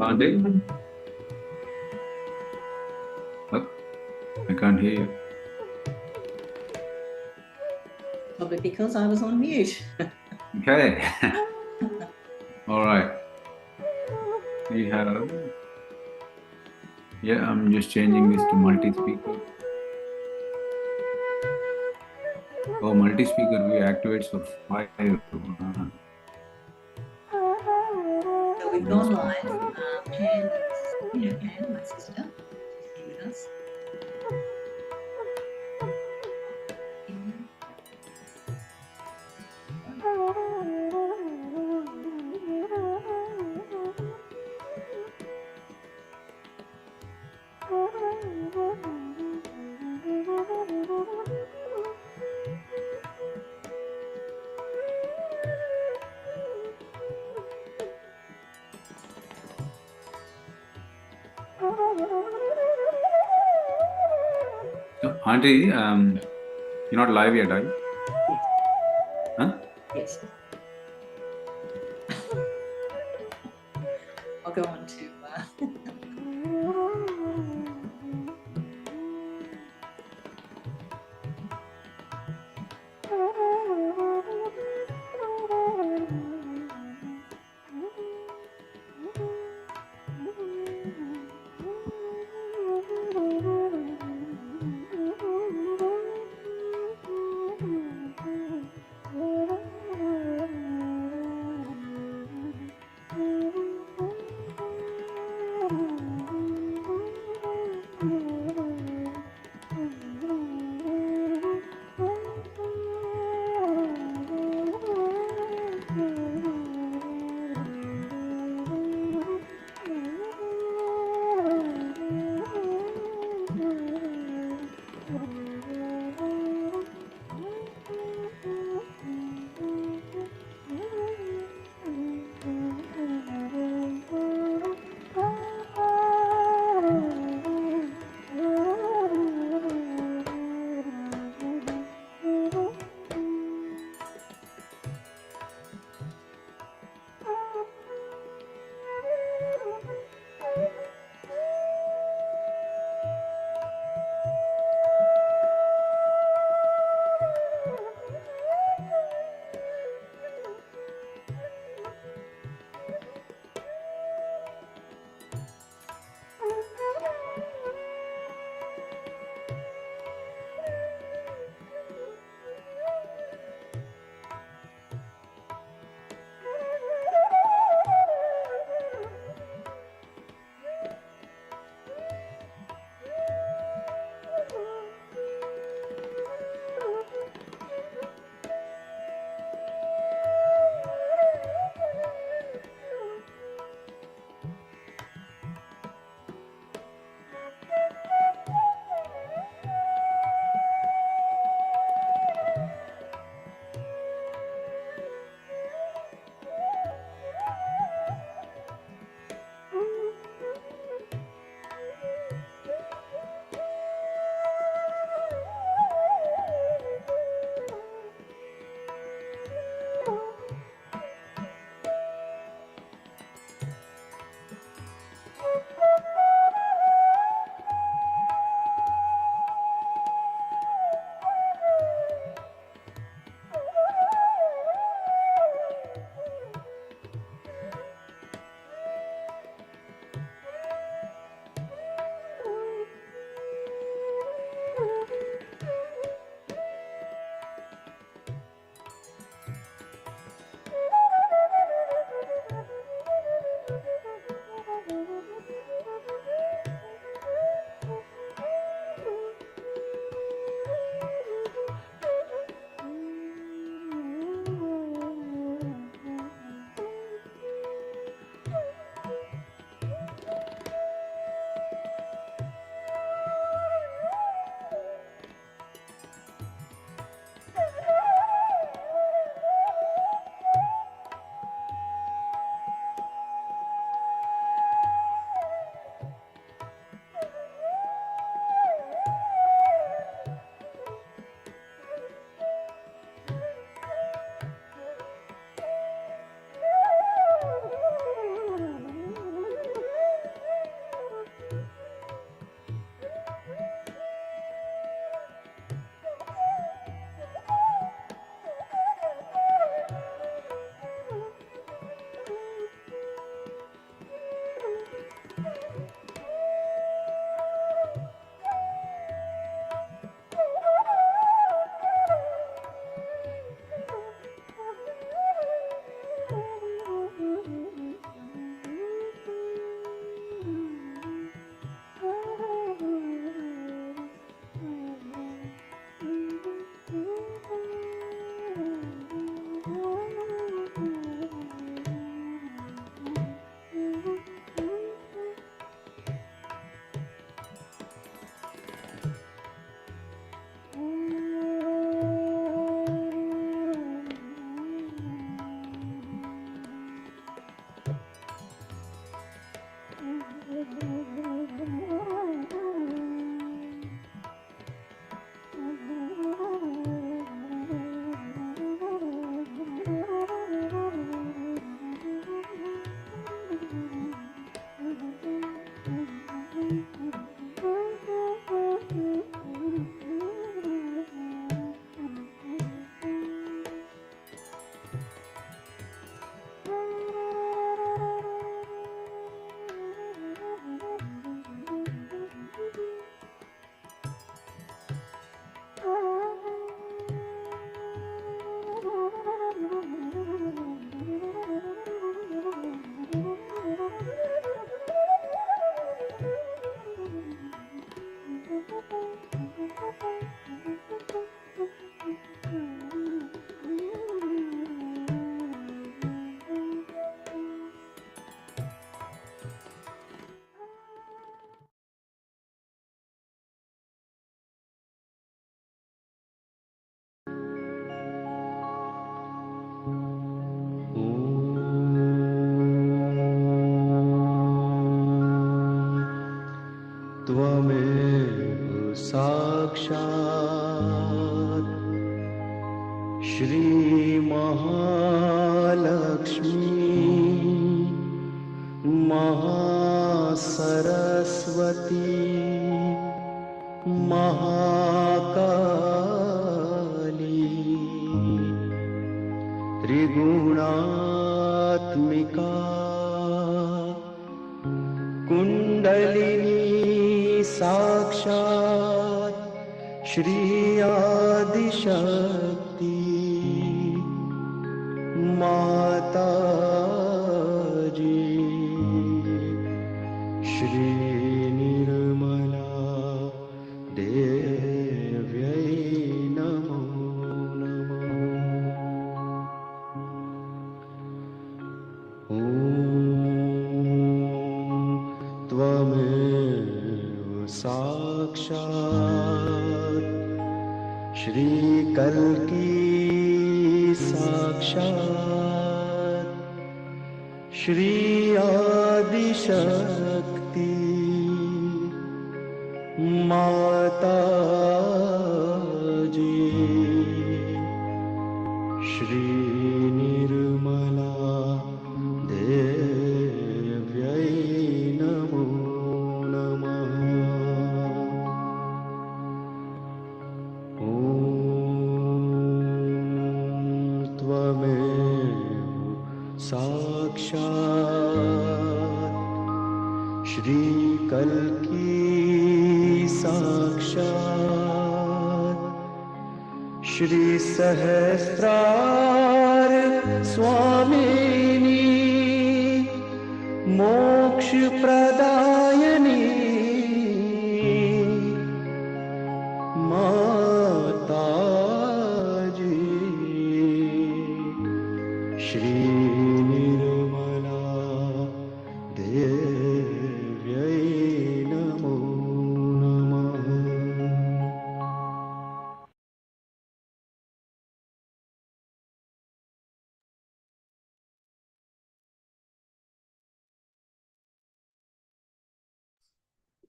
Andy? Oh, I can't hear you. Probably because I was on mute. Okay. All right. We have. Yeah, I'm just changing this to multi-speaker. Oh, multi-speaker view activates for 5. So we've gone live. Pan, Pan, my sister, she's here with us. So, Auntie, you're not live yet, are you? Yes. Huh? Yes. I'll go on to. Shri Mahalakshmi Mahasaraswati Mahakali Trigunaatmika Kundalini Sakshat Shri Adi Shakti Mataji Shri Nirmala Devyai Namo Namo Om Tvamev Sakshat Shri Kalki Sakshat Shri Adi Shakti Mataji Shri Nirmala Devyai Namo Namah Om Tvamev Sakshat Shri Kalki Sakshat Shri Sahasrar Swamini Moksha Pradayani Mataji Shri Nirmala Devyai Namo Namah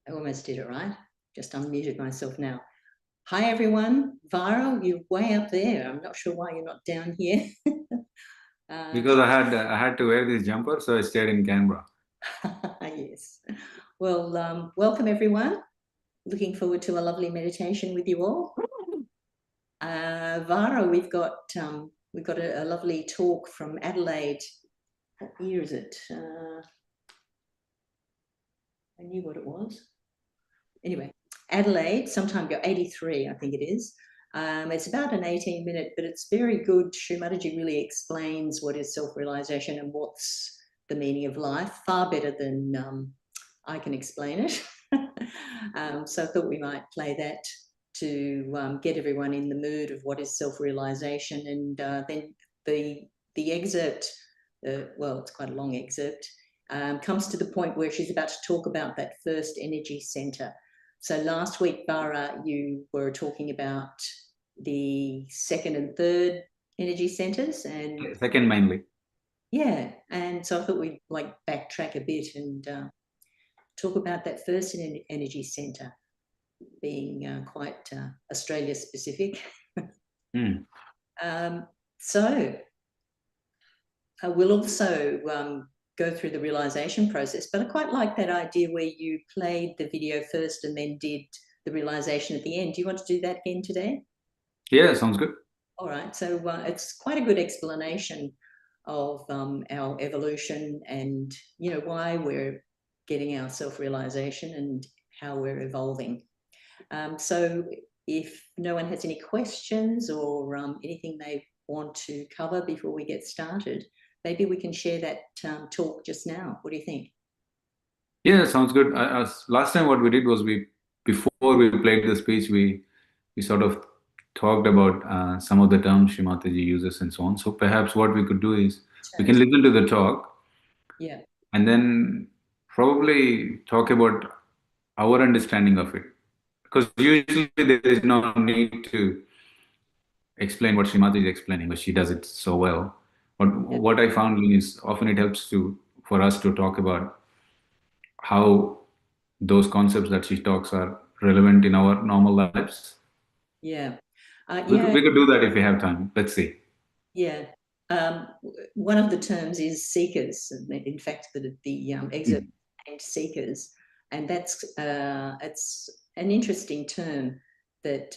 I almost did it right. Just unmuted myself now. Hi, everyone. Vara, you're way up there. I'm not sure why you're not down here. Because I had to wear this jumper, so I stayed in Canberra. Yes. Well, welcome, everyone. Looking forward to a lovely meditation with you all. Vara, we've got a lovely talk from Adelaide. What year is it? I knew what it was. Anyway, Adelaide, sometime ago, 83, I think it is. It's about an 18-minute, but it's very good. Shri Mataji really explains what is self-realization and what's the meaning of life, far better than I can explain it. So I thought we might play that to get everyone in the mood of what is self-realization. And then the excerpt, well, it's quite a long excerpt, comes to the point where she's about to talk about that first energy center. So last week, Bara, you were talking about the second and third energy centers, and Second mainly. yeah, and so I thought we'd like backtrack a bit and talk about that first energy center being quite Australia specific. So we'll also go through the realization process, but I quite like that idea where you played the video first and then did the realization at the end. Do you want to do that again today? Yeah, sounds good. All right, so it's quite a good explanation of our evolution and, you know, why we're getting our self-realization and how we're evolving. So if no one has any questions or anything they want to cover before we get started, maybe we can share that talk just now. What do you think? Yeah, sounds good. Last time what we did was before we played the speech, we sort of talked about some of the terms Shri Mataji uses and so on. So perhaps what we could do is we can listen to the talk, yeah, and then probably talk about our understanding of it. Because usually there is no need to explain what Shri Mataji is explaining, but she does it so well. But what I found is often it helps for us to talk about how those concepts that she talks are relevant in our normal lives. Yeah. Yeah, We could do that if we have time. Let's see. yeah. One of the terms is seekers. In fact, the excerpt named seekers, and that's it's an interesting term that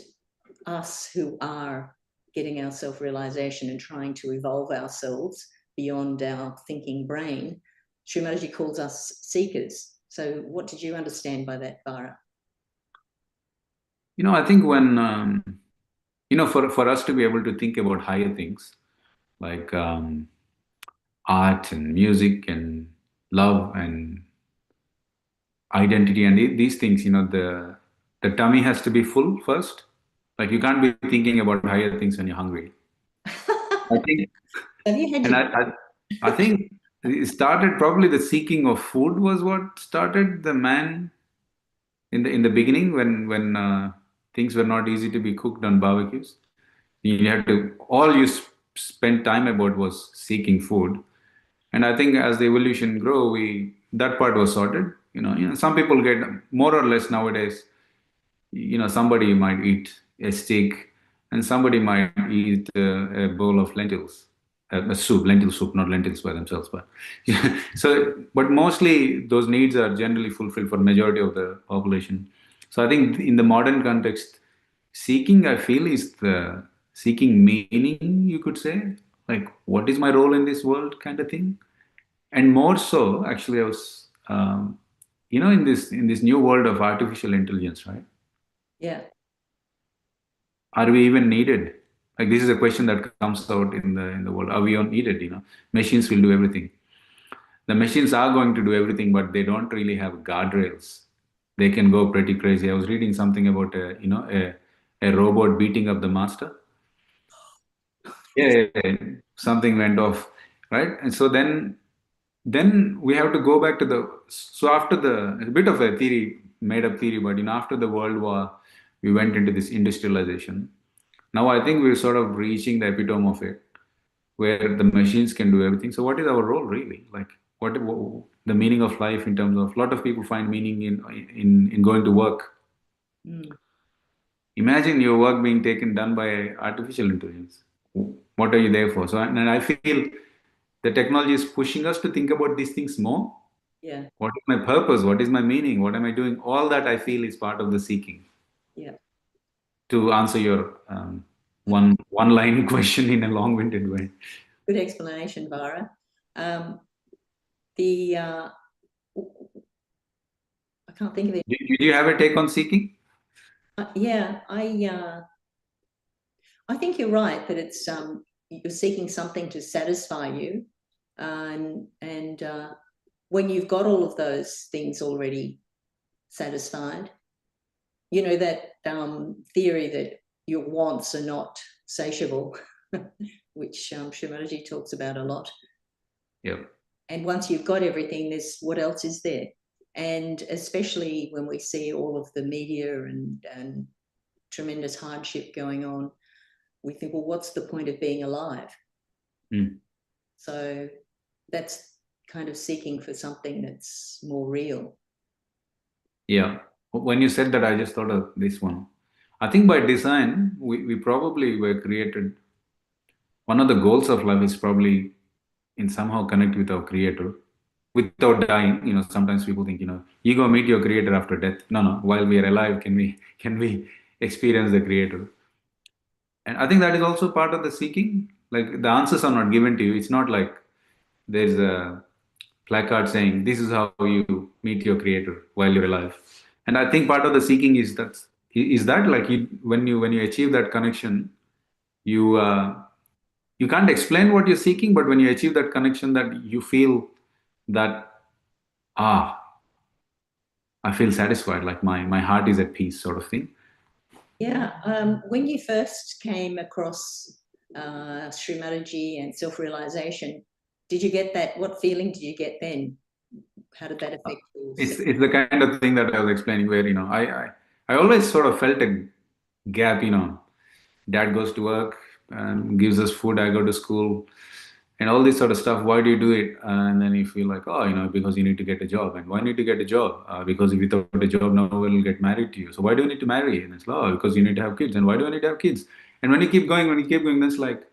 us who are getting our self-realization and trying to evolve ourselves beyond our thinking brain, Shri Mataji calls us seekers. So what did you understand by that, Vara? I think when, for us to be able to think about higher things like art and music and love and identity and these things, the tummy has to be full first. Like you can't be thinking about higher things when you're hungry. I think, Have you had and your... I think it started probably the seeking of food was what started the man in the beginning when things were not easy to be cooked on barbecues. You had to all you spent time about was seeking food, and I think as the evolution grow, we that part was sorted. Some people get more or less nowadays. Somebody might eat a steak, and somebody might eat a bowl of lentils, a soup, lentil soup, not lentils by themselves, but but mostly those needs are generally fulfilled for majority of the population. So I think in the modern context, seeking, I feel, is the seeking meaning, you could say, like what is my role in this world, kind of thing. And more so, actually, I was, in this new world of artificial intelligence, right? Yeah. Are we even needed? Like this is a question that comes out in the world. Are we all needed? Machines will do everything. The machines are going to do everything, but they don't really have guardrails. They can go pretty crazy. I was reading something about a robot beating up the master. Yeah, something went off, right? And so then we have to go back to after a bit of a theory, made up theory, but after the World War, we went into this industrialization. Now I think we're sort of reaching the epitome of it, where the machines can do everything. So what is our role really? Like what the meaning of life in terms of a lot of people find meaning in going to work. Mm. Imagine your work being done by artificial intelligence. What are you there for? So and I feel the technology is pushing us to think about these things more. Yeah. What is my purpose? What is my meaning? What am I doing? All that I feel is part of the seeking. Yeah. To answer your one line question in a long-winded way. Good explanation, Vara. The I can't think of it. Do you have a take on seeking? Yeah, I think you're right that it's you're seeking something to satisfy you, and when you've got all of those things already satisfied, that theory that your wants are not satiable, which Shri Mataji talks about a lot. Yep. And once you've got everything, there's what else is there? And especially when we see all of the media and tremendous hardship going on, we think, well, what's the point of being alive? Mm. So that's kind of seeking for something that's more real. Yeah. When you said that, I just thought of this one. I think by design, we probably were created. One of the goals of life is probably in somehow connect with our creator without dying. Sometimes people think, you go meet your creator after death. No, no. While we are alive, can we experience the creator? And I think that is also part of the seeking. Like the answers are not given to you. It's not like there's a placard saying this is how you meet your creator while you're alive. And I think part of the seeking is that like when you achieve that connection, you can't explain what you're seeking, but when you achieve that connection, that you feel that I feel satisfied, like my heart is at peace, sort of thing. Yeah. When you first came across Shri Mataji and self-realization, did you get that? What feeling did you get then? How did that affect you? It's the kind of thing that I was explaining, where I always sort of felt a gap. Dad goes to work and gives us food. I go to school, and all this sort of stuff. Why do you do it? And then you feel like, oh, because you need to get a job. And why need to get a job? Because if without a job, no one will get married to you. So why do you need to marry? And it's because you need to have kids. And why do I need to have kids? And when you keep going, that's like,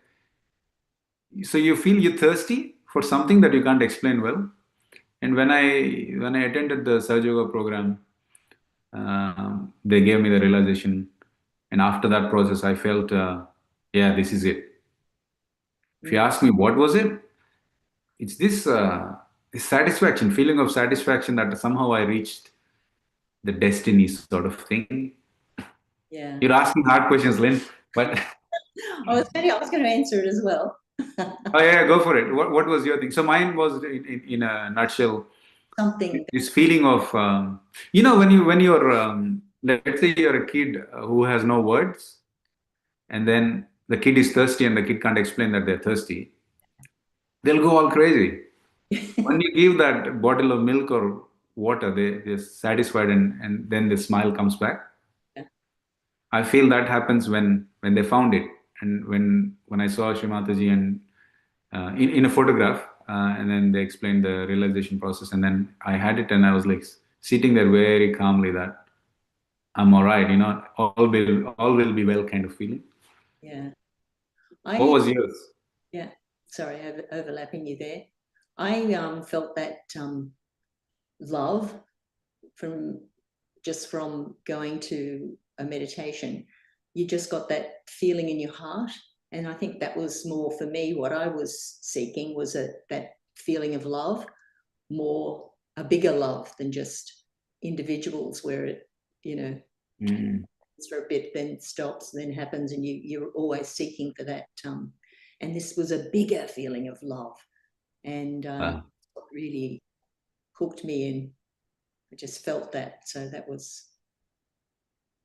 so you feel you're thirsty for something that you can't explain well. And when I attended the Sahaja Yoga program, they gave me the realization, and after that process, I felt, yeah, this is it. If you ask me what was it, it's this satisfaction, feeling of satisfaction that somehow I reached the destiny sort of thing. Yeah. You're asking hard questions, Lynn, but I was going to answer it as well. oh yeah, go for it. What was your thing? So mine was in a nutshell, Something. this feeling of when you're let's say you're a kid who has no words, and then the kid is thirsty and the kid can't explain that they're thirsty, they'll go all crazy. When you give that bottle of milk or water, they're satisfied, and then the smile comes back. Yeah. I feel that happens when they found it, and when I saw Shri Mataji and in a photograph, and then they explained the realization process, and then I had it, and I was like sitting there very calmly that I'm all right, all will be well, kind of feeling. Yeah. What was yours? Yeah. Sorry, overlapping you there. I felt that love from going to a meditation. You just got that feeling in your heart. And I think that was more for me, what I was seeking was that feeling of love, more a bigger love than just individuals where it, for a bit, then stops, then happens, and you're always seeking for that. And this was a bigger feeling of love. And what really hooked me in. I just felt that. So that was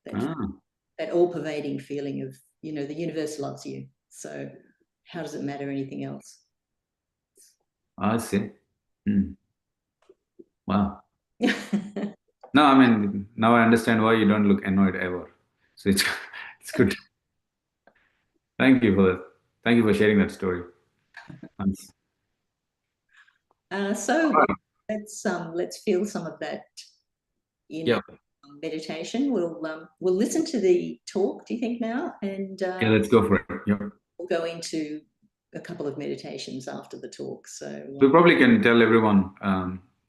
that all-pervading feeling of, the universe loves you. So how does it matter anything else? I see. Wow. No, I mean, now I understand why you don't look annoyed ever. So it's good. Thank you for that. Thank you for sharing that story. Thanks. Let's feel some of that meditation. We'll listen to the talk, do you think, now? And yeah, let's go for it. Yep. We'll go into a couple of meditations after the talk. So we probably can tell everyone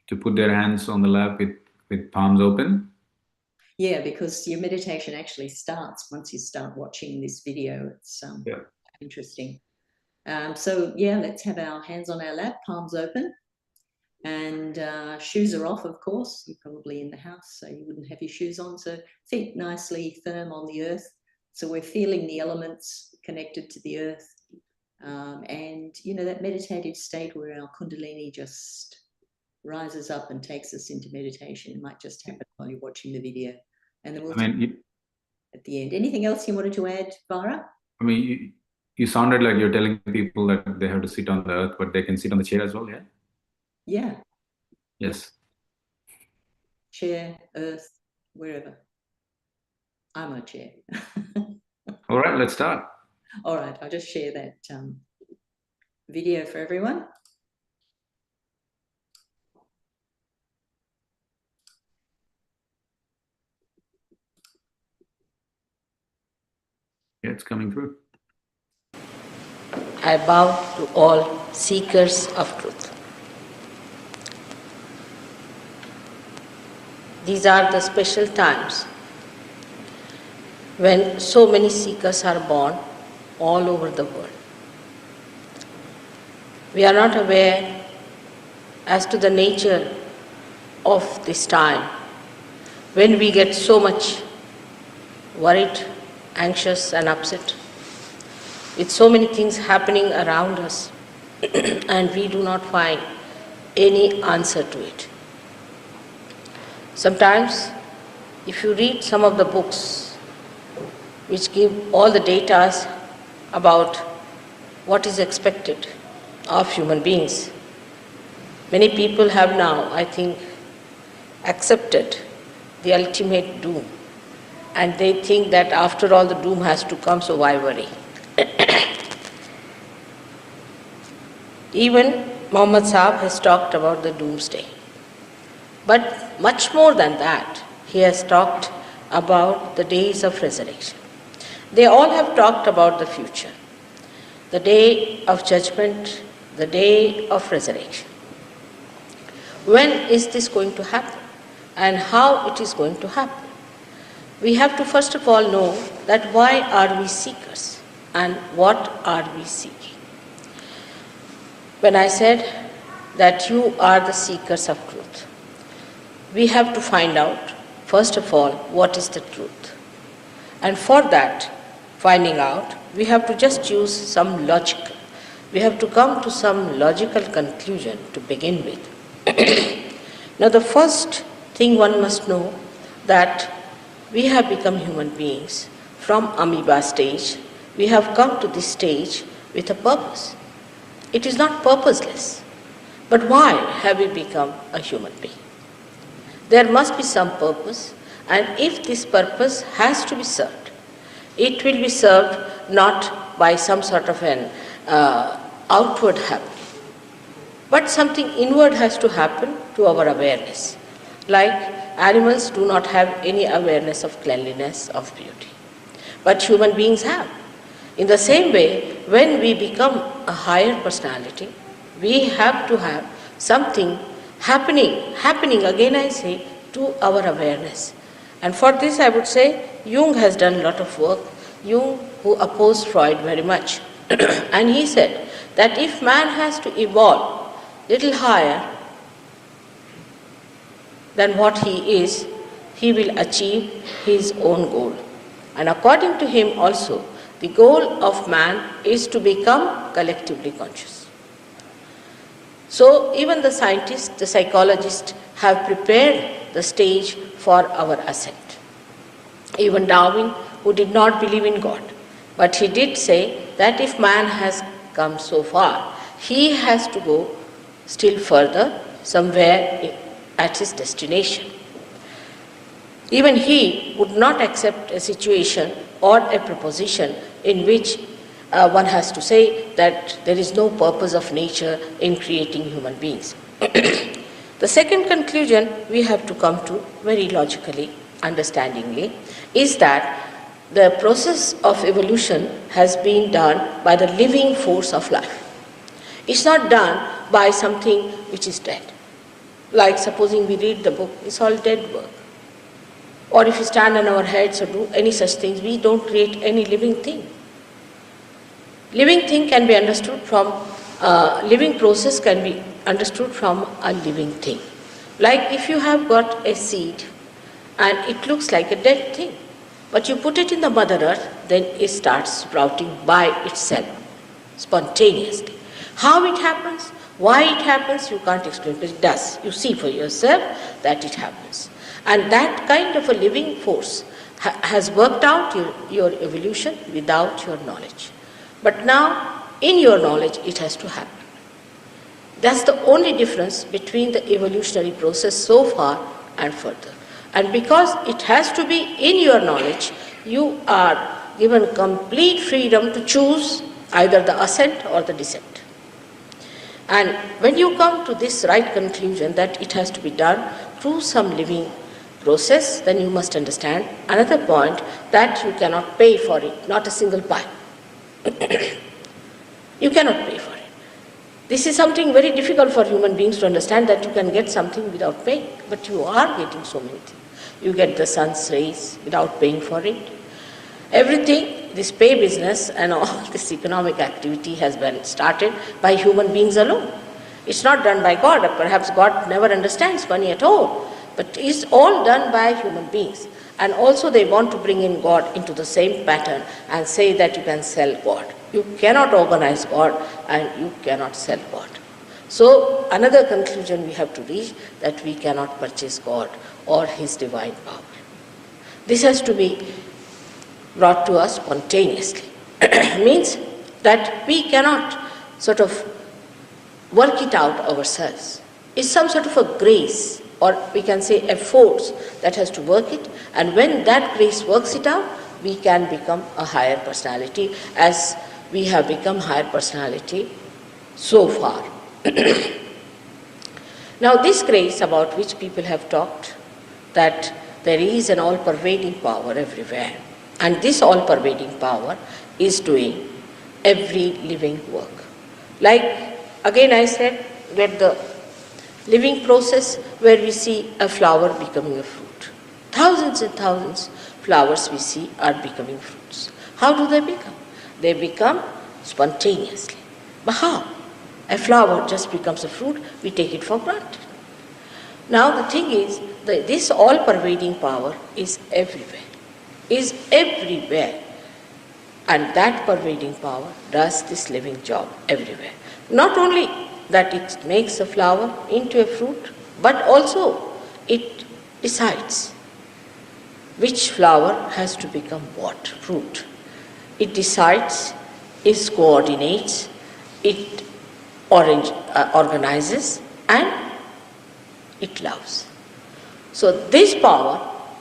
to put their hands on the lap with palms open. Yeah, because your meditation actually starts once you start watching this video. It's interesting. So yeah, let's have our hands on our lap, palms open, and shoes are off, of course. You're probably in the house, so you wouldn't have your shoes on. So feet nicely firm on the earth. So we're feeling the elements connected to the earth. And, that meditative state where our Kundalini just rises up and takes us into meditation. It might just happen while you're watching the video. And then we'll at the end. Anything else you wanted to add, Vara? I mean, you sounded like you're telling people that they have to sit on the earth, but they can sit on the chair as well, yeah? Yeah. Yes. Chair, earth, wherever. I'm on a chair. All right, let's start. All right, I'll just share that video for everyone. Yeah, it's coming through. I bow to all seekers of truth. These are the special times when so many seekers are born all over the world. We are not aware as to the nature of this time when we get so much worried, anxious and upset with so many things happening around us and we do not find any answer to it. Sometimes if you read some of the books which give all the data about what is expected of human beings, many people have now, I think, accepted the ultimate doom, and they think that after all the doom has to come, so why worry? Even Muhammad Sahib has talked about the doomsday. But much more than that, he has talked about the days of resurrection. They all have talked about the future, the day of judgment, the day of resurrection. When is this going to happen and how it is going to happen? We have to first of all know that why are we seekers and what are we seeking? When I said that you are the seekers of truth, we have to find out, first of all, what is the truth. And for that, finding out, we have to just use some logic. We have to come to some logical conclusion to begin with. Now, the first thing one must know that we have become human beings from amoeba stage. We have come to this stage with a purpose. It is not purposeless. But why have we become a human being? There must be some purpose, and if this purpose has to be served, it will be served not by some sort of an outward happening, but something inward has to happen to our awareness. Like animals do not have any awareness of cleanliness, of beauty, but human beings have. In the same way, when we become a higher personality, we have to have something happening again I say, to our awareness. And for this I would say, Jung has done a lot of work. Jung, who opposed Freud very much, and he said that if man has to evolve little higher than what he is, he will achieve his own goal. And according to him also, the goal of man is to become collectively conscious. So even the scientists, the psychologists have prepared the stage for our ascent. Even Darwin, who did not believe in God, but he did say that if man has come so far, he has to go still further somewhere at his destination. Even he would not accept a situation or a proposition in which one has to say that there is no purpose of nature in creating human beings. The second conclusion we have to come to very logically, understandingly, is that the process of evolution has been done by the living force of life. It's not done by something which is dead. Like supposing we read the book, it's all dead work. Or if we stand on our heads or do any such things, we don't create any living thing. Living thing can be understood from, living process can be understood from a living thing. Like if you have got a seed and it looks like a dead thing, but you put it in the Mother Earth, then it starts sprouting by itself, spontaneously. How it happens, why it happens, you can't explain, but it does. You see for yourself that it happens. And that kind of a living force has worked out your evolution without your knowledge. But now, in your knowledge, it has to happen. That's the only difference between the evolutionary process so far and further. And because it has to be in your knowledge, you are given complete freedom to choose either the ascent or the descent. And when you come to this right conclusion that it has to be done through some living process, then you must understand another point, that you cannot pay for it, not a single pie. You cannot pay for it. This is something very difficult for human beings to understand, that you can get something without paying, but you are getting so many things. You get the sun's rays without paying for it. Everything, this pay business and all this economic activity has been started by human beings alone. It's not done by God, or perhaps God never understands money at all, but it's all done by human beings. And also they want to bring in God into the same pattern and say that you can sell God. You cannot organize God and you cannot sell God. So another conclusion we have to reach, that we cannot purchase God or His divine power. This has to be brought to us spontaneously. Means that we cannot sort of work it out ourselves. It's some sort of a grace, or we can say a force that has to work it, and when that grace works it out, we can become a higher personality, as we have become higher personality so far. Now this grace about which people have talked, that there is an all-pervading power everywhere, And this all-pervading power is doing every living work. Like, again I said, that the living process where we see a flower becoming a fruit. Thousands and thousands flowers we see are becoming fruits. How do they become? They become spontaneously. But how? A flower just becomes a fruit, we take it for granted. Now the thing is, this all-pervading power is everywhere. And that pervading power does this living job everywhere. Not only that it makes a flower into a fruit, but also it decides which flower has to become what fruit. It decides, it coordinates, it organizes, and it loves. So this power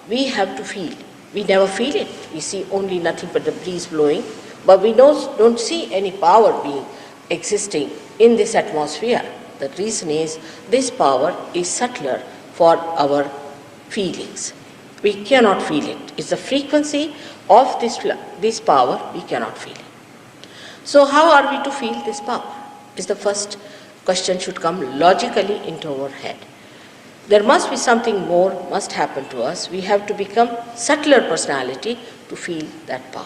we have to feel. We never feel it. We see only nothing but the breeze blowing, but we don't see any power being existing in this atmosphere. The reason is this power is subtler for our feelings. We cannot feel it. It's the frequency of this power, we cannot feel it. So how are we to feel this power? Is the first question should come logically into our head. There must be something more must happen to us. We have to become subtler personality to feel that power.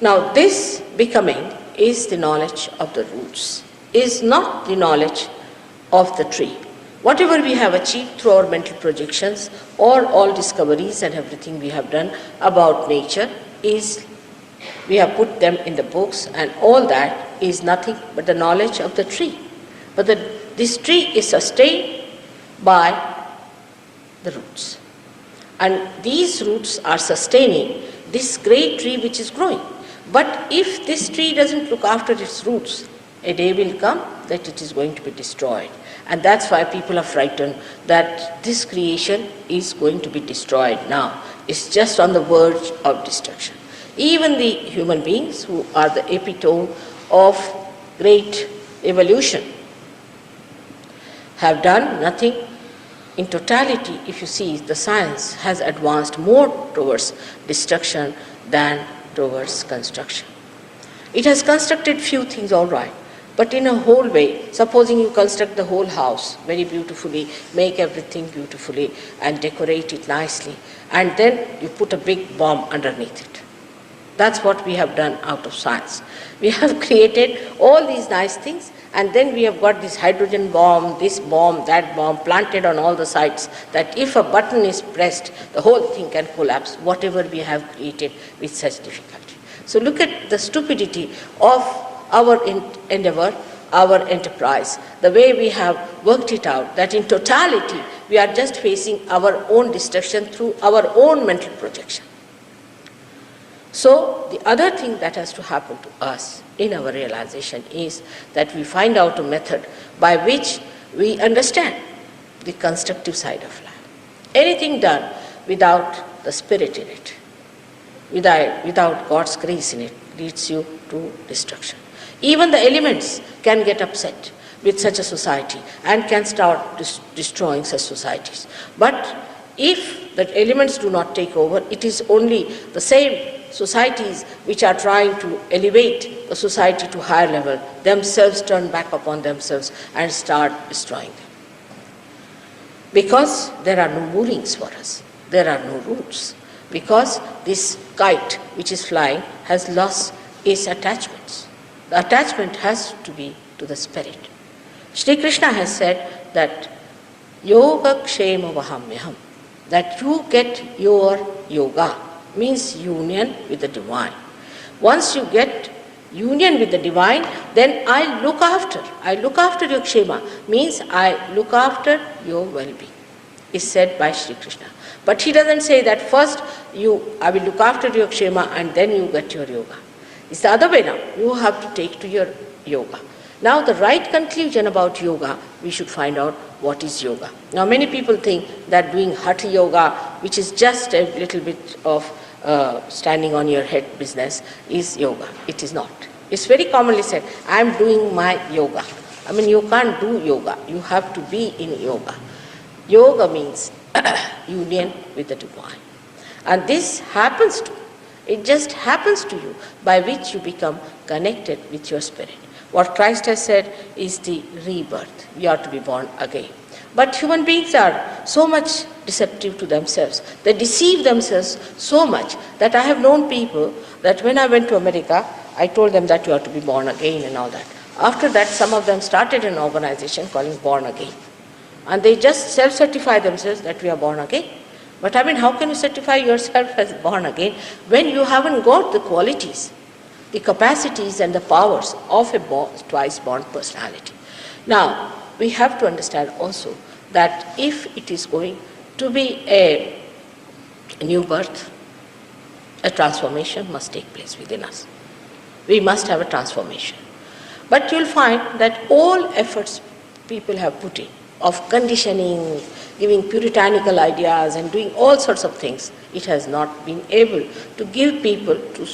Now this becoming is the knowledge of the roots, is not the knowledge of the tree. Whatever we have achieved through our mental projections or all discoveries and everything we have done about nature is, we have put them in the books, and all that is nothing but the knowledge of the tree. But this tree is sustained by the roots. And these roots are sustaining this great tree which is growing. But if this tree doesn't look after its roots, a day will come that it is going to be destroyed. And that's why people are frightened that this creation is going to be destroyed now. It's just on the verge of destruction. Even the human beings who are the epitome of great evolution have done nothing. In totality, if you see, the science has advanced more towards destruction than towards construction. It has constructed few things, all right, but in a whole way, supposing you construct the whole house very beautifully, make everything beautifully and decorate it nicely, and then you put a big bomb underneath it. That's what we have done out of science. We have created all these nice things, and then we have got this hydrogen bomb, this bomb, that bomb planted on all the sides, that if a button is pressed, the whole thing can collapse, whatever we have created with such difficulty. So look at the stupidity of our endeavor, our enterprise, the way we have worked it out, that in totality we are just facing our own destruction through our own mental projection. So the other thing that has to happen to us in our realization is that we find out a method by which we understand the constructive side of life. Anything done without the spirit in it, without God's grace in it, leads you to destruction. Even the elements can get upset with such a society and can start destroying such societies. But if the elements do not take over, it is only the same societies which are trying to elevate the society to higher level, themselves turn back upon themselves and start destroying them. Because there are no moorings for us, there are no roots. Because this kite which is flying has lost its attachments. The attachment has to be to the spirit. Shri Krishna has said that yoga kshema vahamyaham, that you get your yoga, means union with the divine. Once you get union with the divine, then I look after your kshema, means I look after your well-being, is said by Shri Krishna. But he doesn't say that first I will look after your kshema and then you get your yoga. It's the other way now. You have to take to your yoga. Now the right conclusion about yoga, we should find out what is yoga. Now many people think that doing hatha yoga, which is just a little bit of standing on your head business, is yoga. It is not. It's very commonly said, I am doing my yoga. I mean, you can't do yoga. You have to be in yoga. Yoga means union with the divine. And this happens to you. It just happens to you, by which you become connected with your spirit. What Christ has said is the rebirth. You are to be born again. But human beings are so much deceptive to themselves. They deceive themselves so much that I have known people that when I went to America, I told them that you are to be born again and all that. After that, some of them started an organization calling Born Again. And they just self-certify themselves that we are born again. But I mean, how can you certify yourself as born again when you haven't got the qualities, the capacities and the powers of a twice born personality? Now, we have to understand also that if it is going to be a new birth, a transformation must take place within us. We must have a transformation. But you'll find that all efforts people have put in of conditioning, giving puritanical ideas and doing all sorts of things, it has not been able to give people to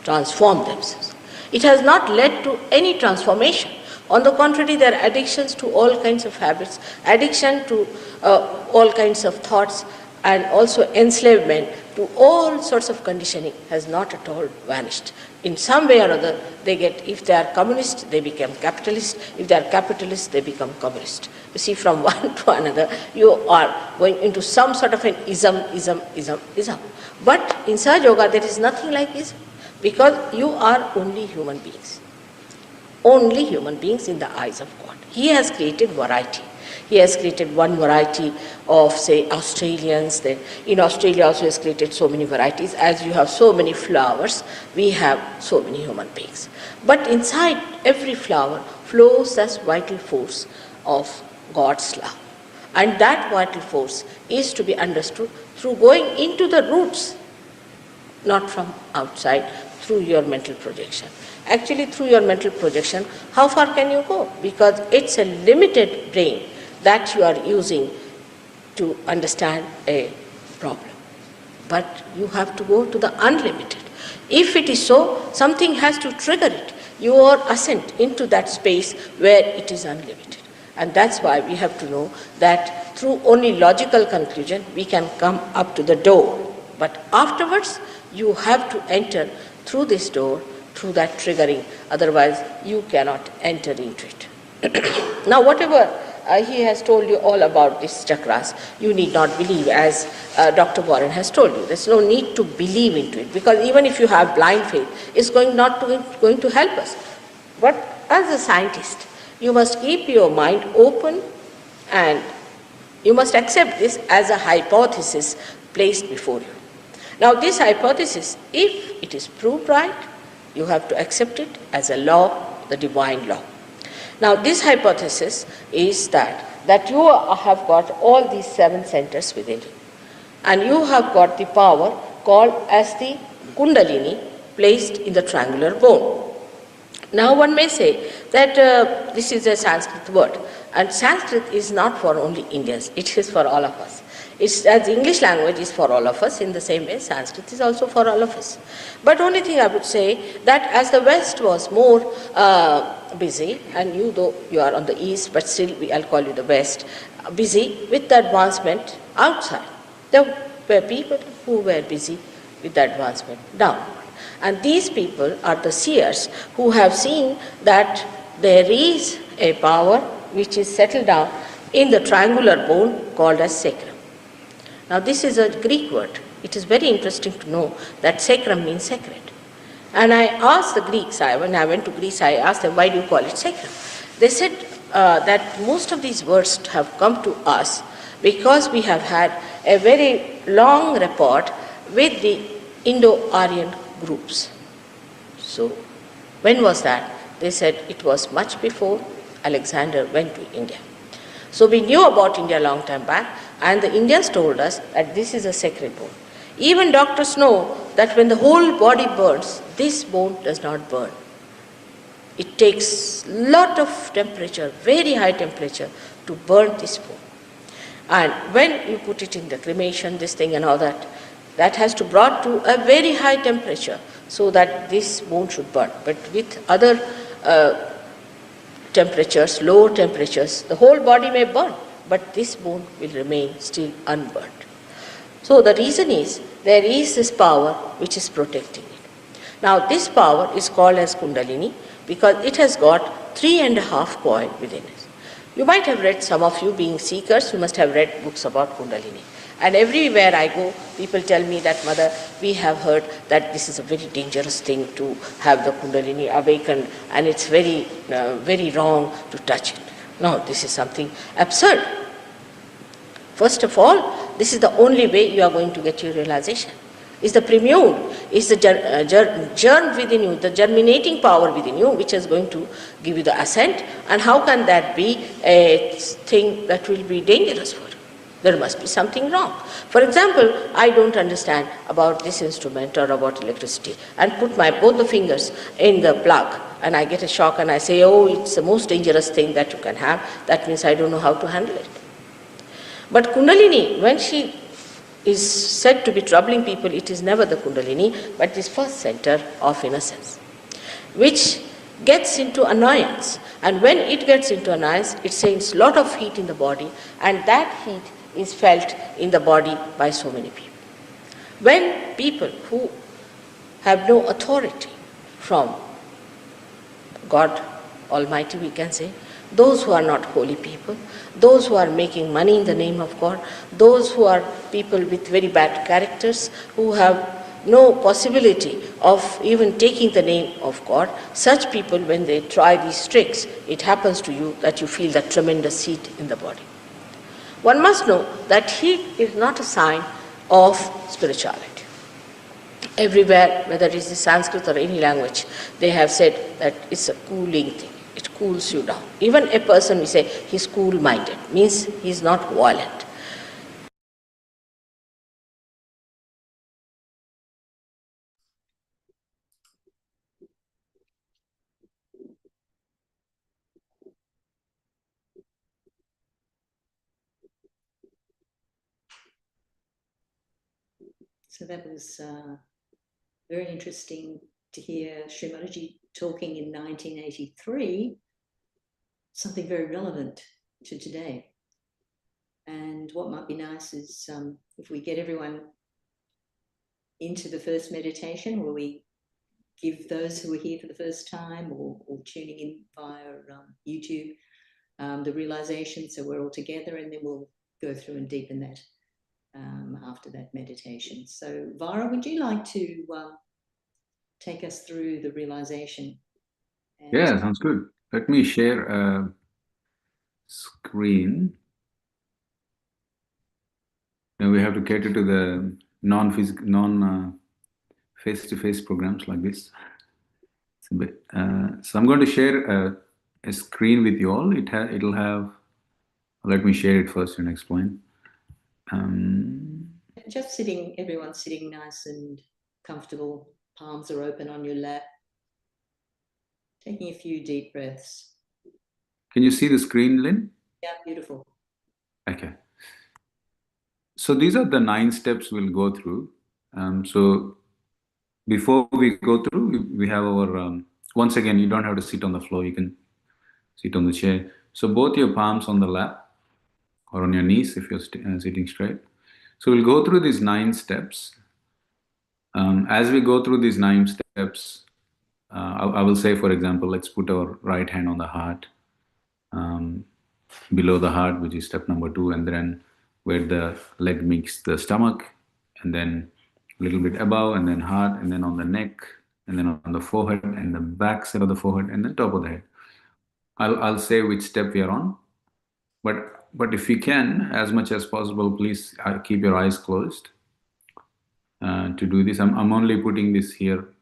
transform themselves. It has not led to any transformation. On the contrary, there are addictions to all kinds of habits, addiction to all kinds of thoughts, and also enslavement to all sorts of conditioning has not at all vanished. In some way or other, they get, if they are communist, they become capitalist. If they are capitalist, they become communist. You see, from one to another, you are going into some sort of an ism. But in Sahaja Yoga, there is nothing like ism, because you are only human beings. Only human beings in the eyes of God. He has created variety. He has created one variety of, say, Australians. Then in Australia also has created so many varieties. As you have so many flowers, we have so many human beings. But inside every flower flows this vital force of God's love. And that vital force is to be understood through going into the roots, not from outside, through your mental projection. Actually, through your mental projection, how far can you go? Because it's a limited brain that you are using to understand a problem. But you have to go to the unlimited. If it is so, something has to trigger it. Your ascent into that space where it is unlimited. And that's why we have to know that through only logical conclusion, we can come up to the door. But afterwards, you have to enter through this door, through that triggering. Otherwise, you cannot enter into it. Now, whatever he has told you all about these chakras, you need not believe, as Dr. Warren has told you. There's no need to believe into it, because even if you have blind faith, it's going to help us. But as a scientist, you must keep your mind open, and you must accept this as a hypothesis placed before you. Now, this hypothesis, if it is proved right, you have to accept it as a law, the divine law. Now, this hypothesis is that you have got all these 7 centers within you, and you have got the power called as the Kundalini placed in the triangular bone. Now, one may say that this is a Sanskrit word, and Sanskrit is not for only Indians, it is for all of us. It's as English language is for all of us, in the same way Sanskrit is also for all of us. But only thing I would say that as the West was more busy, and you, though you are on the East, but still I'll call you the West, busy with the advancement outside. There were people who were busy with the advancement downward. And these people are the seers who have seen that there is a power which is settled down in the triangular bone called as sacrum. Now, this is a Greek word. It is very interesting to know that sacrum means sacred. And I asked the Greeks, when I went to Greece, I asked them, why do you call it sacrum? They said that most of these words have come to us because we have had a very long rapport with the Indo-Aryan groups. So, when was that? They said it was much before Alexander went to India. So, we knew about India a long time back, and the Indians told us that this is a sacred bone. Even doctors know that when the whole body burns, this bone does not burn. It takes lot of temperature, very high temperature, to burn this bone. And when you put it in the cremation, this thing and all that, that has to be brought to a very high temperature so that this bone should burn. But with other temperatures, lower temperatures, the whole body may burn, but this bone will remain still unburnt. So the reason is, there is this power which is protecting it. Now this power is called as Kundalini because it has got 3.5 coil within it. You might have read, some of you being seekers, you must have read books about Kundalini. And everywhere I go, people tell me that, Mother, we have heard that this is a very dangerous thing to have the Kundalini awakened and it's very, very wrong to touch it. No, this is something absurd. First of all, this is the only way you are going to get your realization. Is the prelude, is the germ within you, the germinating power within you, which is going to give you the ascent. And how can that be a thing that will be dangerous for you? There must be something wrong. For example, I don't understand about this instrument or about electricity, and put my both the fingers in the plug, and I get a shock and I say, oh, it's the most dangerous thing that you can have. That means I don't know how to handle it. But Kundalini, when she is said to be troubling people, it is never the Kundalini, but this first center of innocence, which gets into annoyance. And when it gets into annoyance, it sends a lot of heat in the body, and that heat is felt in the body by so many people. When people who have no authority from God Almighty, we can say, those who are not holy people, those who are making money in the name of God, those who are people with very bad characters, who have no possibility of even taking the name of God, such people, when they try these tricks, it happens to you that you feel that tremendous heat in the body. One must know that heat is not a sign of spirituality. Everywhere, whether it is Sanskrit or any language, they have said that it's a cooling thing. It cools you down. Even a person, we say, he's cool-minded, means he's not violent. So that was very interesting to hear Shri Mataji talking in 1983, something very relevant to today. And what might be nice is if we get everyone into the first meditation, where we give those who are here for the first time or tuning in via YouTube the realization, so we're all together, and then we'll go through and deepen that after that meditation. So Vara, would you like to take us through the realization? Yeah, sounds good. Let me share a screen. Now we have to cater to the non-physical, face-to-face programs like this. It's a bit, so I'm going to share a screen with you all. It'll have. Let me share it first and explain. Just sitting, everyone's sitting nice and comfortable. Palms are open on your lap. Taking a few deep breaths. Can you see the screen, Lynn? Yeah, beautiful. Okay. So these are the 9 steps we'll go through. So before we go through, we have our, once again, you don't have to sit on the floor. You can sit on the chair. So both your palms on the lap or on your knees if you're sitting straight. So we'll go through these 9 steps. As we go through these 9 steps, I will say, for example, let's put our right hand on the heart, below the heart, which is step number 2, and then where the leg meets the stomach, and then a little bit above, and then heart, and then on the neck, and then on the forehead, and the back side of the forehead, and then top of the head. I'll say which step we are on, but if you can, as much as possible, please keep your eyes closed to do this. I'm only putting this here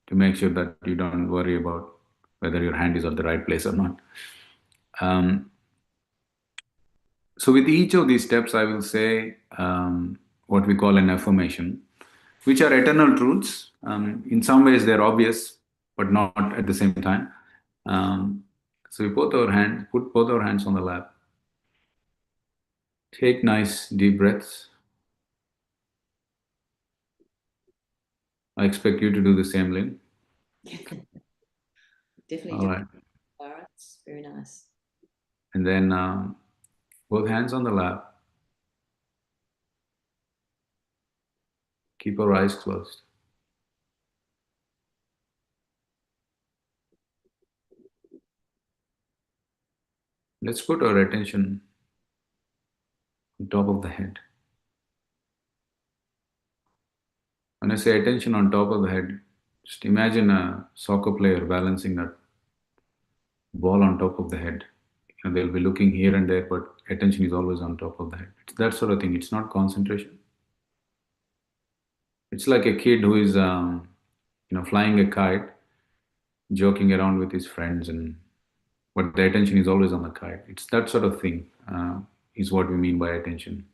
to make sure that you don't worry about whether your hand is at the right place or not. So with each of these steps, I will say what we call an affirmation, which are eternal truths. In some ways, they're obvious, but not at the same time. So we put both our hands on the lap. Take nice deep breaths. I expect you to do the same, Lynn. Definitely. All right. It's very nice. And then both hands on the lap. Keep our eyes closed. Let's put our attention on top of the head. When I say attention on top of the head, just imagine a soccer player balancing a ball on top of the head. They'll be looking here and there, but attention is always on top of the head. It's that sort of thing. It's not concentration. It's like a kid who is, flying a kite, joking around with his friends, and but the attention is always on the kite. It's that sort of thing. Is what we mean by attention.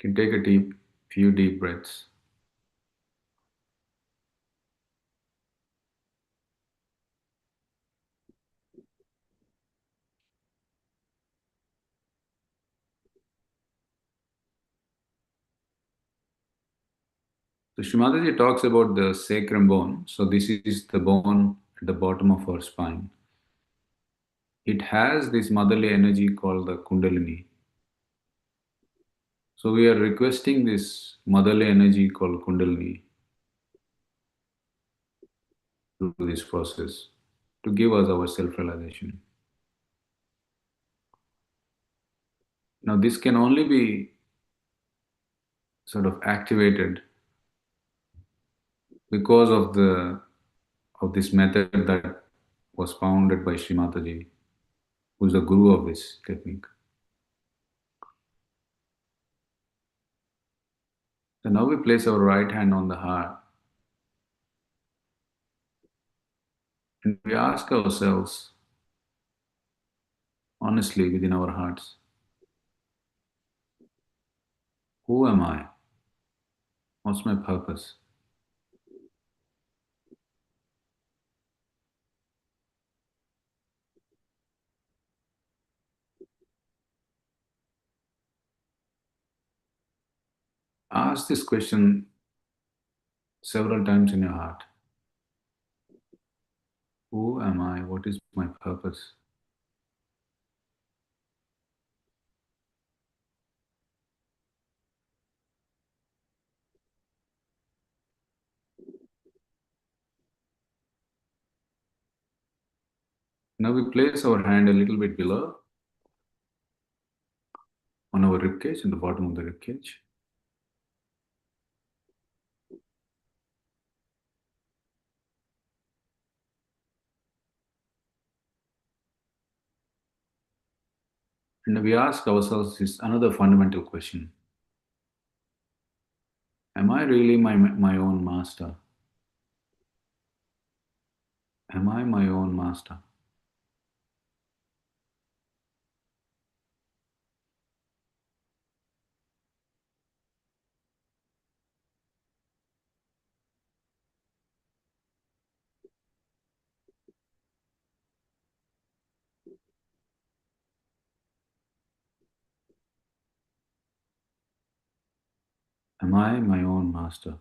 You can take a few deep breaths. So Shri Mataji talks about the sacrum bone. So this is the bone at the bottom of our spine. It has this motherly energy called the Kundalini. So we are requesting this motherly energy called Kundalini through this process to give us our self-realization. Now this can only be sort of activated because of this method that was founded by Shri Mataji, who is the guru of this technique. So now we place our right hand on the heart and we ask ourselves honestly within our hearts, who am I? What's my purpose? Ask this question several times in your heart. Who am I? What is my purpose? Now we place our hand a little bit below on our ribcage, in the bottom of the ribcage. And we ask ourselves this another fundamental question. Am I really my own master? Am I my own master? Am I my own master?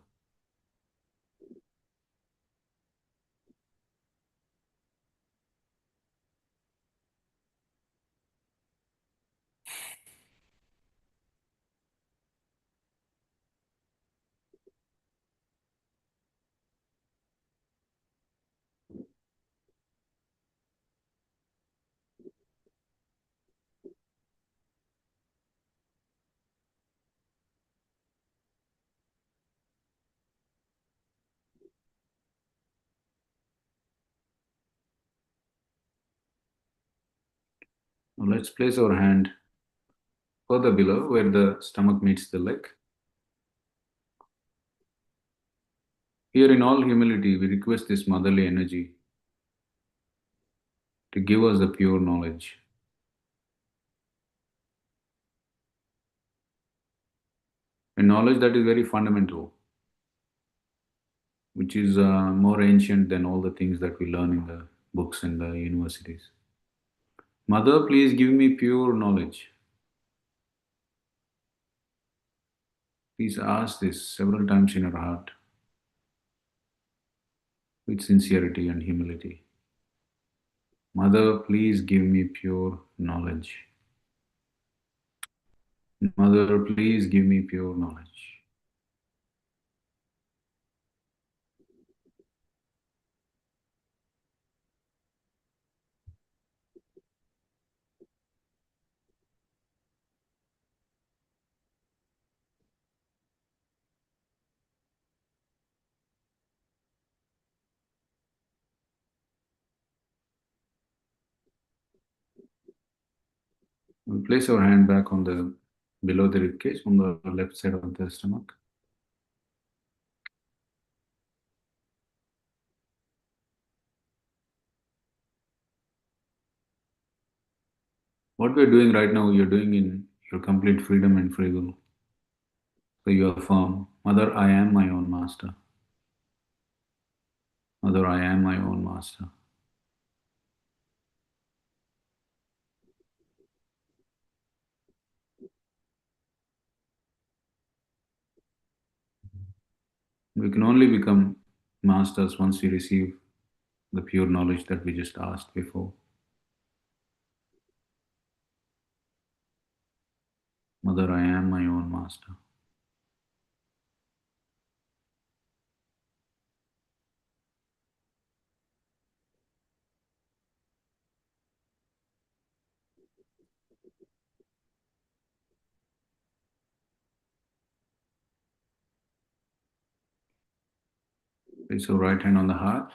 Now let's place our hand further below where the stomach meets the leg. Here, in all humility, we request this motherly energy to give us the pure knowledge. A knowledge that is very fundamental, which is more ancient than all the things that we learn in the books and the universities. Mother, please give me pure knowledge. Please ask this several times in your heart with sincerity and humility. Mother, please give me pure knowledge. Mother, please give me pure knowledge. We'll place our hand back on the below the ribcage on the left side of the stomach. What we're doing right now, you're doing in your complete freedom and free will. So you affirm, Mother, I am my own master. Mother, I am my own master. We can only become masters once we receive the pure knowledge that we just asked before. Mother, I am my own master. Place your right hand on the heart.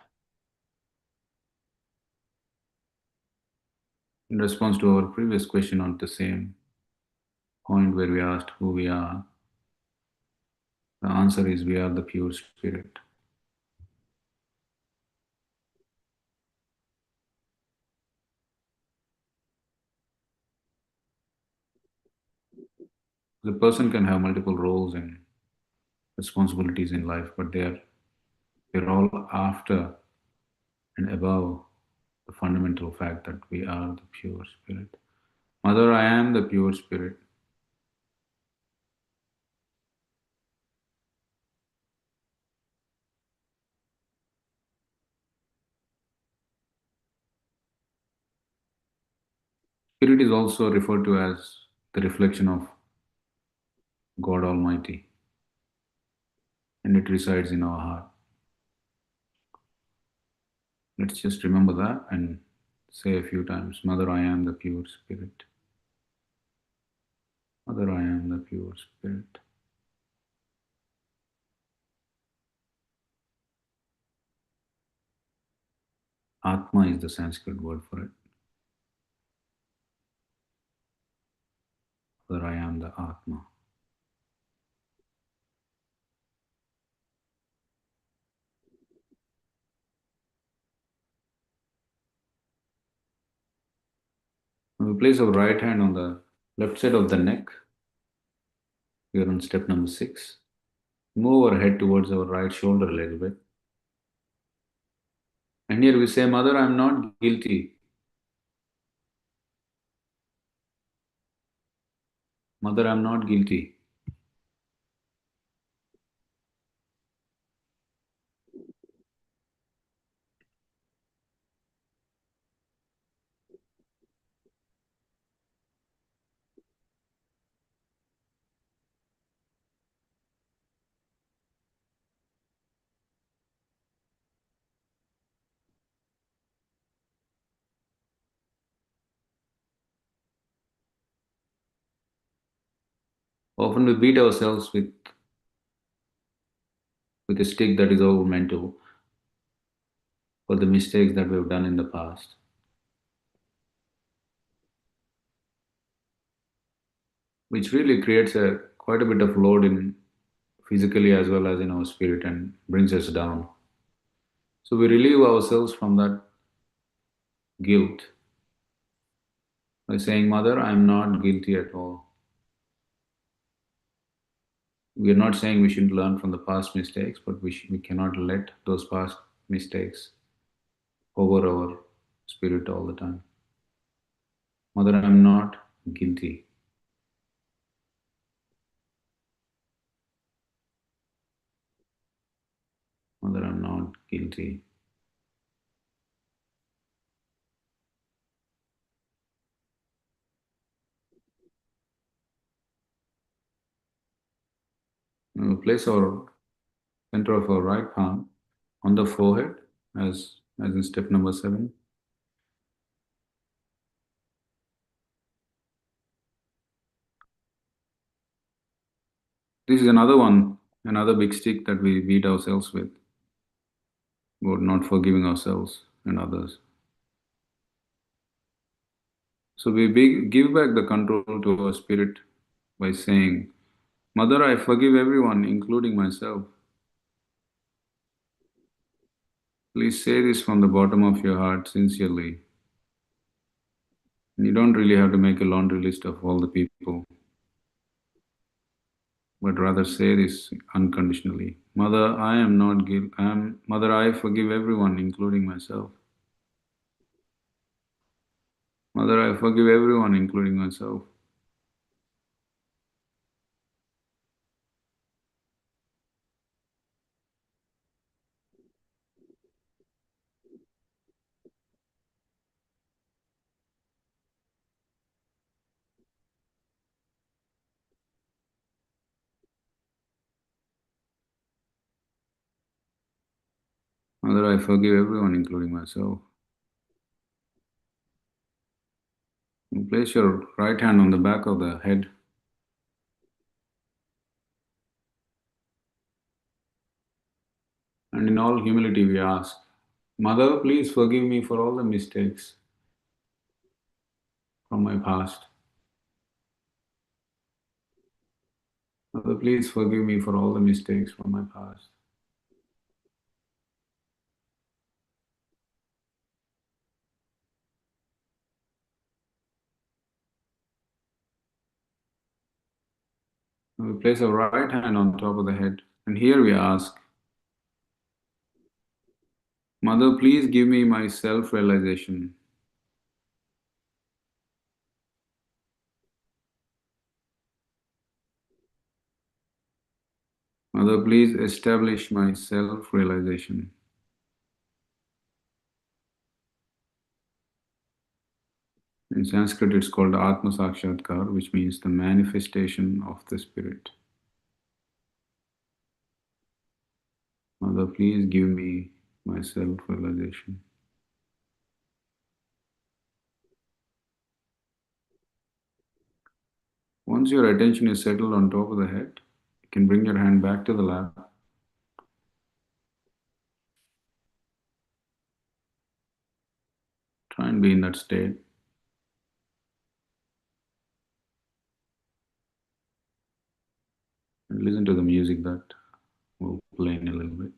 In response to our previous question on the same point where we asked who we are, the answer is we are the pure spirit. The person can have multiple roles and responsibilities in life, but they're all after and above the fundamental fact that we are the pure spirit. Mother, I am the pure spirit. Spirit is also referred to as the reflection of God Almighty, and it resides in our heart. Let's just remember that and say a few times, Mother, I am the pure spirit. Mother, I am the pure spirit. Atma is the Sanskrit word for it. Mother, I am the Atma. We place our right hand on the left side of the neck. We are on step number 6. Move our head towards our right shoulder a little bit. And here we say, Mother, I am not guilty. Mother, I am not guilty. Often we beat ourselves with a stick that is all mental for the mistakes that we've done in the past, which really creates quite a bit of load in physically as well as in our spirit and brings us down. So we relieve ourselves from that guilt by saying, Mother, I am not guilty at all. We are not saying we shouldn't learn from the past mistakes, but we cannot let those past mistakes over our spirit all the time. Mother, I am not guilty. Mother, I am not guilty. place our center of our right palm on the forehead, as in step number 7. This is another big stick that we beat ourselves with, about not forgiving ourselves and others. So we give back the control to our spirit by saying, Mother, I forgive everyone, including myself. Please say this from the bottom of your heart sincerely. You don't really have to make a laundry list of all the people, but rather say this unconditionally. Mother, I am not guilty. Mother, I forgive everyone, including myself. Mother, I forgive everyone, including myself. Mother, I forgive everyone, including myself. And place your right hand on the back of the head. And in all humility, we ask, Mother, please forgive me for all the mistakes from my past. Mother, please forgive me for all the mistakes from my past. And we place our right hand on top of the head. And here we ask, Mother, please give me my self-realization. Mother, please establish my self-realization. In Sanskrit, it's called Atma Sakshatkar, which means the manifestation of the spirit. Mother, please give me my self-realization. Once your attention is settled on top of the head, you can bring your hand back to the lap. Try and be in that state. And listen to the music that will play in a little bit.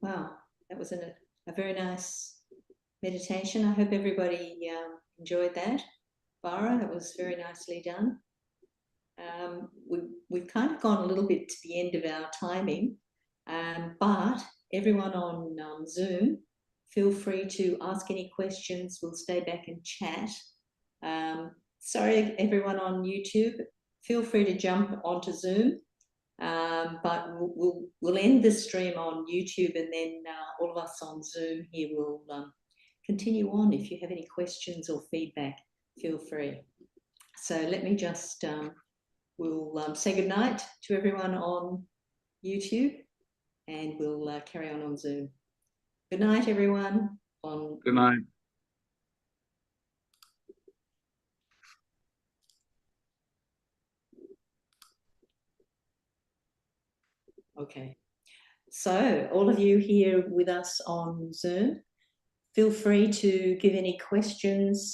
Wow, that was a very nice meditation. I hope everybody enjoyed that. Bara, that was very nicely done. We've kind of gone a little bit to the end of our timing, but everyone on Zoom, feel free to ask any questions. We'll stay back and chat. Sorry, everyone on YouTube, feel free to jump onto Zoom, but we'll end the stream on YouTube, and then all of us on Zoom here will continue on. If you have any questions or feedback, feel free. So let me just, we'll say goodnight to everyone on YouTube, and we'll carry on Zoom. Good night, everyone. Good night. Okay. So all of you here with us on Zoom, feel free to give any questions